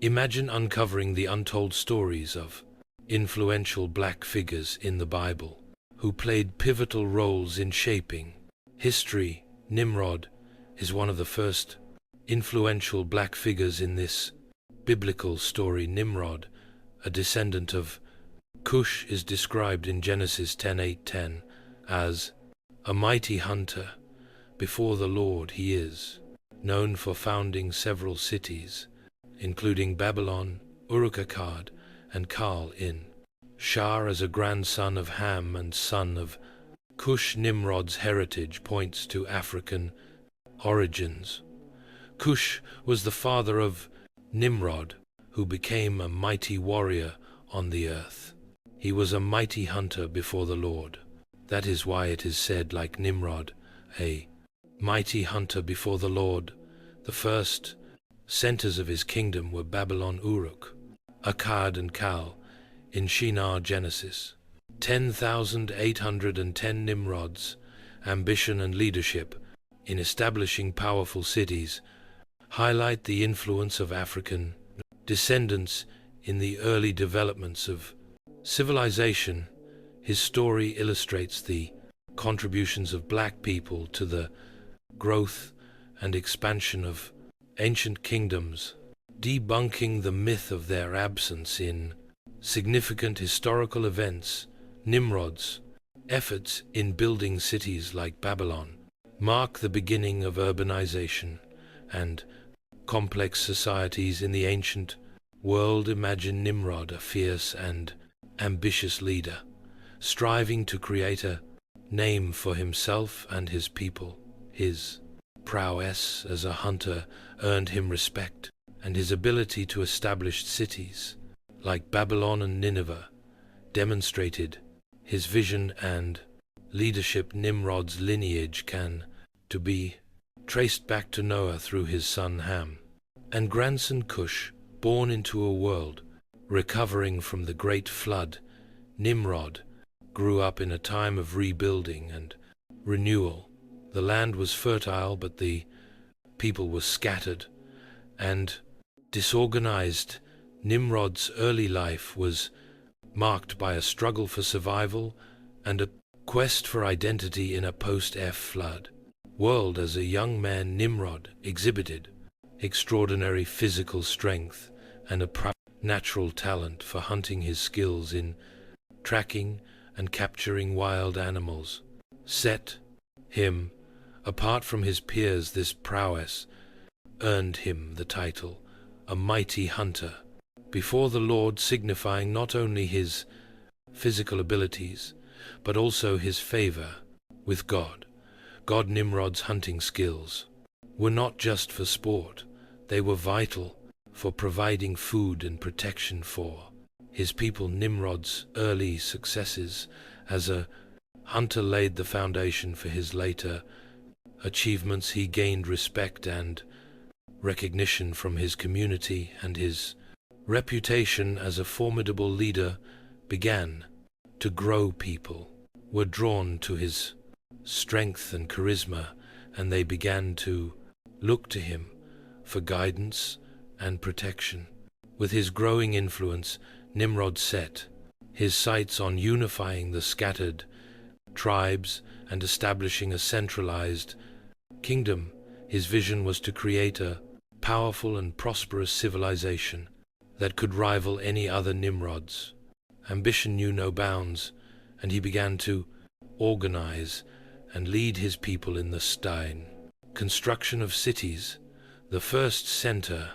Imagine uncovering the untold stories of influential black figures in the Bible who played pivotal roles in shaping history. Nimrod is one of the first influential black figures in this biblical story. Nimrod, a descendant of Cush, is described in Genesis 10:8-10 as a mighty hunter before the Lord. He is known for founding several cities, including Babylon, Uruk-Akkad, and Kal in Shar as a grandson of Ham and son of Cush. Nimrod's heritage points to African origins. Cush was the father of Nimrod, who became a mighty warrior on the earth. He was a mighty hunter before the Lord. That is why it is said, like Nimrod, a mighty hunter before the Lord. The first centers of his kingdom were Babylon, Uruk, Akkad, and Kal in Shinar. Genesis 10,810. Nimrod's ambition and leadership in establishing powerful cities highlight the influence of African descendants in the early developments of civilization. His story illustrates the contributions of black people to the growth and expansion of ancient kingdoms, debunking the myth of their absence in significant historical events. Nimrod's efforts in building cities like Babylon mark the beginning of urbanization and complex societies in the ancient world. Imagine Nimrod, a fierce and ambitious leader, striving to create a name for himself and his people. His prowess as a hunter earned him respect, and his ability to establish cities like Babylon and Nineveh demonstrated his vision and leadership. Nimrod's lineage can be traced back to Noah through his son Ham and grandson Cush, born into a world recovering from the great flood. Nimrod grew up in a time of rebuilding and renewal. The land was fertile, but the people were scattered and disorganized. Nimrod's early life was marked by a struggle for survival and a quest for identity in a post-flood world. As a young man, Nimrod exhibited extraordinary physical strength and a natural talent for hunting. His skills in tracking and capturing wild animals set him apart from his peers. This prowess earned him the title a mighty hunter before the Lord, signifying not only his physical abilities but also his favor with God. Nimrod's hunting skills were not just for sport, they were vital for providing food and protection for his people. Nimrod's early successes as a hunter laid the foundation for his later achievements. He gained respect and recognition from his community, and his reputation as a formidable leader began to grow. People were drawn to his strength and charisma, and they began to look to him for guidance and protection. With his growing influence, Nimrod set his sights on unifying the scattered tribes and establishing a centralized kingdom. His vision was to create a powerful and prosperous civilization that could rival any other. Nimrod's ambition knew no bounds, and he began to organize and lead his people in the construction of cities. The first center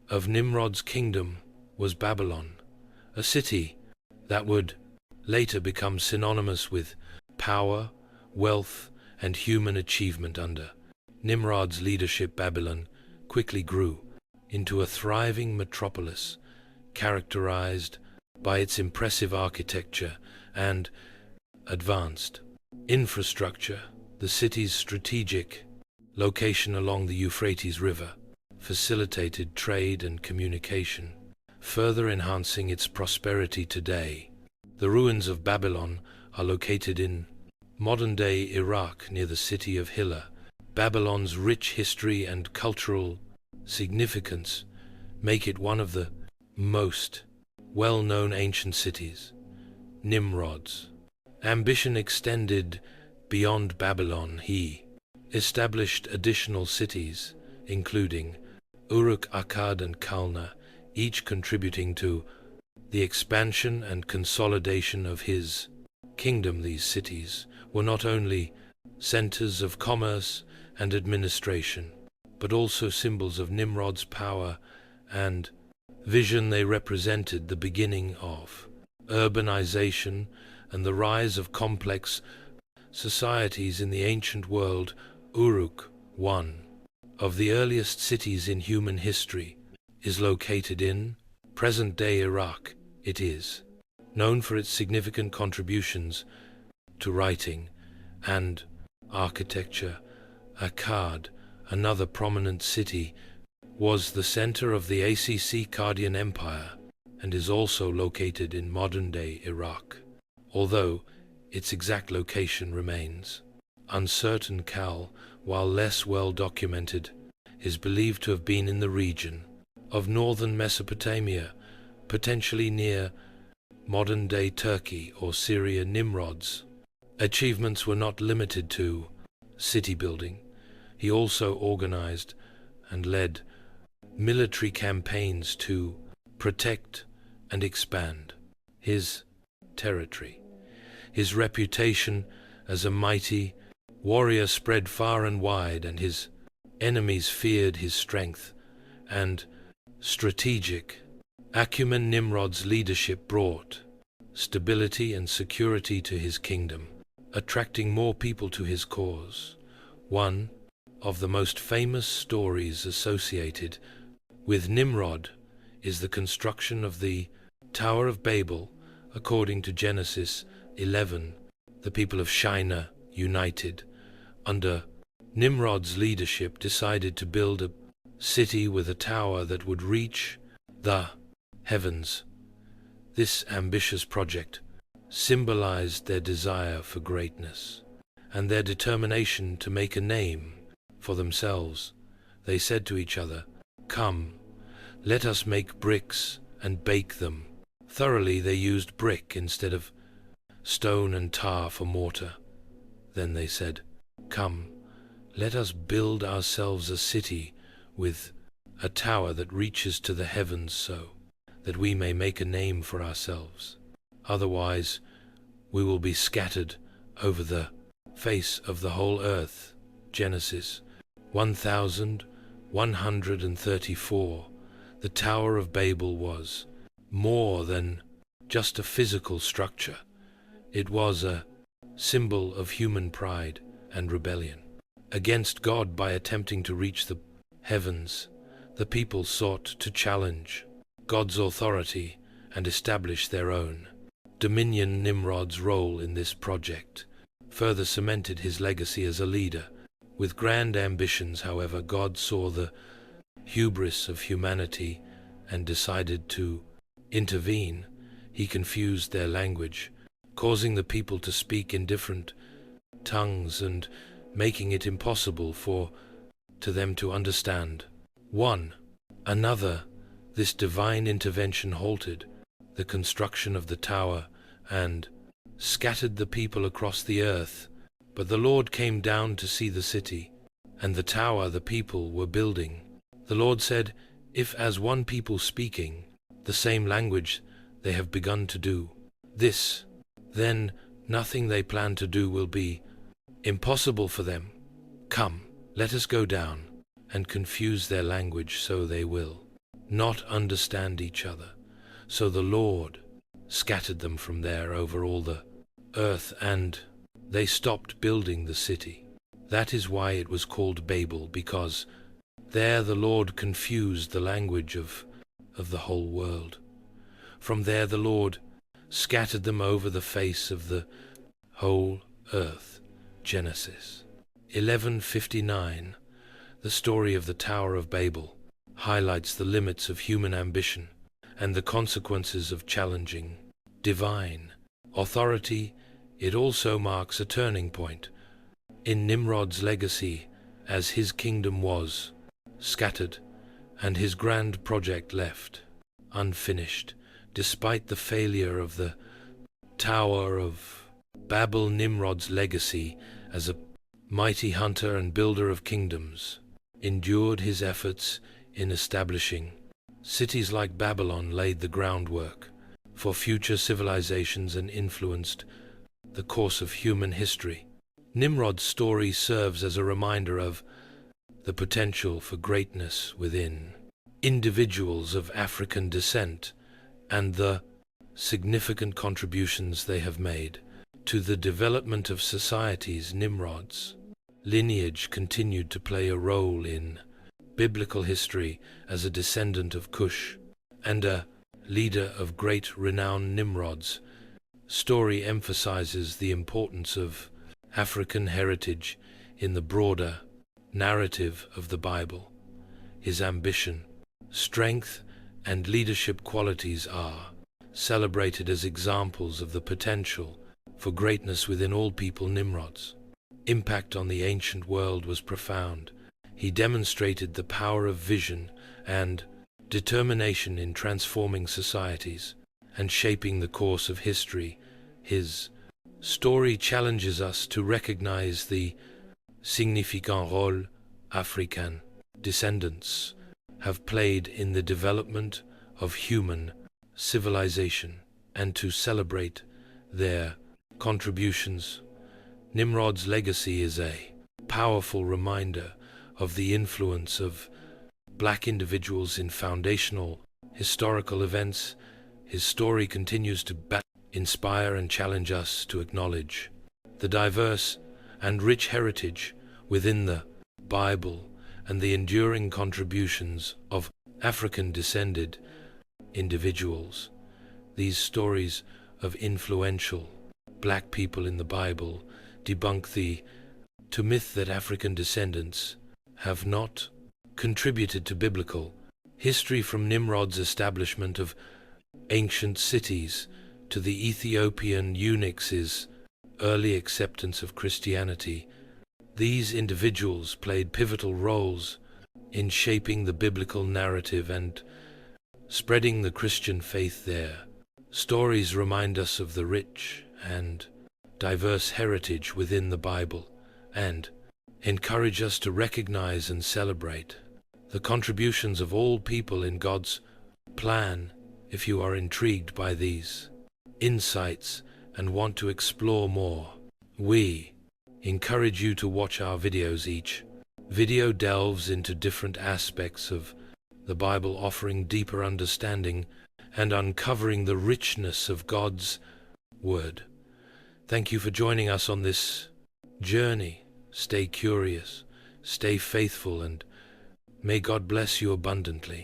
of Nimrod's kingdom was Babylon, a city that would later become synonymous with power, wealth, and human achievement. Under Nimrod's leadership, Babylon quickly grew into a thriving metropolis characterized by its impressive architecture and advanced infrastructure. The city's strategic location along the Euphrates River facilitated trade and communication, further enhancing its prosperity today. The ruins of Babylon are located in modern-day Iraq near the city of Hilla. Babylon's rich history and cultural significance make it one of the most well-known ancient cities. Nimrod's ambition extended beyond Babylon. He established additional cities, including Uruk, Akkad, and Kalna, each contributing to the expansion and consolidation of his kingdom. These cities were not only centers of commerce and administration, but also symbols of Nimrod's power and vision. They represented the beginning of urbanization and the rise of complex societies in the ancient world. Uruk, one of the earliest cities in human history, is located in present-day Iraq. It is known for its significant contributions to writing and architecture. Akkad, another prominent city, was the center of the Akkadian Empire and is also located in modern-day Iraq, although its exact location remains uncertain. Kal, while less well documented, is believed to have been in the region of northern Mesopotamia, potentially near modern-day Turkey or Syria. Nimrod's achievements were not limited to city building. He also organized and led military campaigns to protect and expand his territory. His reputation as a mighty warrior spread far and wide, and his enemies feared his strength and strategic acumen. Nimrod's leadership brought stability and security to his kingdom, attracting more people to his cause. One of the most famous stories associated with Nimrod is the construction of the Tower of Babel. According to Genesis 11, the people of Shinar, united under Nimrod's leadership, decided to build a city with a tower that would reach the heavens. This ambitious project symbolized their desire for greatness and their determination to make a name for themselves. They said to each other, "Come, let us make bricks and bake them." Thoroughly, they used brick instead of stone and tar for mortar. Then they said, "Come, let us build ourselves a city with a tower that reaches to the heavens, so that we may make a name for ourselves. Otherwise, we will be scattered over the face of the whole earth." Genesis 1134. The Tower of Babel was more than just a physical structure. It was a symbol of human pride and rebellion against God. By attempting to reach the heavens, the people sought to challenge God's authority and establish their own dominion. Nimrod's role in this project further cemented his legacy as a leader with grand ambitions. However, God saw the hubris of humanity and decided to intervene. He confused their language, causing the people to speak in different tongues and making it impossible for them to understand one another. This divine intervention halted the construction of the tower and scattered the people across the earth. But the Lord came down to see the city and the tower the people were building. The Lord said, "If as one people speaking the same language they have begun to do this, then nothing they plan to do will be impossible for them. Come, let us go down and confuse their language so they will not understand each other." So the Lord scattered them from there over all the earth, and they stopped building the city. That is why it was called Babel, because there the Lord confused the language of the whole world. From there the Lord scattered them over the face of the whole earth. Genesis 11:59. The story of the Tower of Babel highlights the limits of human ambition and the consequences of challenging divine authority. It also marks a turning point in Nimrod's legacy as his kingdom was scattered and his grand project left unfinished, despite the failure of the Tower of Babel. Nimrod's legacy as a mighty hunter and builder of kingdoms endured. His efforts in establishing cities like Babylon laid the groundwork for future civilizations and influenced the course of human history. Nimrod's story serves as a reminder of the potential for greatness within individuals of African descent and the significant contributions they have made to the development of societies. Nimrod's lineage continued to play a role in biblical history as a descendant of Cush and a leader of great renown. Nimrod's story emphasizes the importance of African heritage in the broader narrative of the Bible. His ambition, strength, and leadership qualities are celebrated as examples of the potential for greatness within all people. Nimrod's impact on the ancient world was profound. He demonstrated the power of vision and determination in transforming societies and shaping the course of history. His story challenges us to recognize the significant role African descendants have played in the development of human civilization and to celebrate their contributions. Nimrod's legacy is a powerful reminder of the influence of Black individuals in foundational historical events. His story continues to inspire and challenge us to acknowledge the diverse and rich heritage within the Bible and the enduring contributions of African-descended individuals. These stories of influential Black people in the Bible debunk the myth that African descendants have not contributed to biblical history. From Nimrod's establishment of ancient cities to the Ethiopian eunuchs' early acceptance of Christianity, these individuals played pivotal roles in shaping the biblical narrative and spreading the Christian faith. Their stories remind us of the rich and diverse heritage within the Bible and encourage us to recognize and celebrate the contributions of all people in God's plan. If you are intrigued by these insights and want to explore more, we encourage you to watch our videos. Each video delves into different aspects of the Bible, offering deeper understanding and uncovering the richness of God's Word. Thank you for joining us on this journey. Stay curious, stay faithful, and may God bless you abundantly.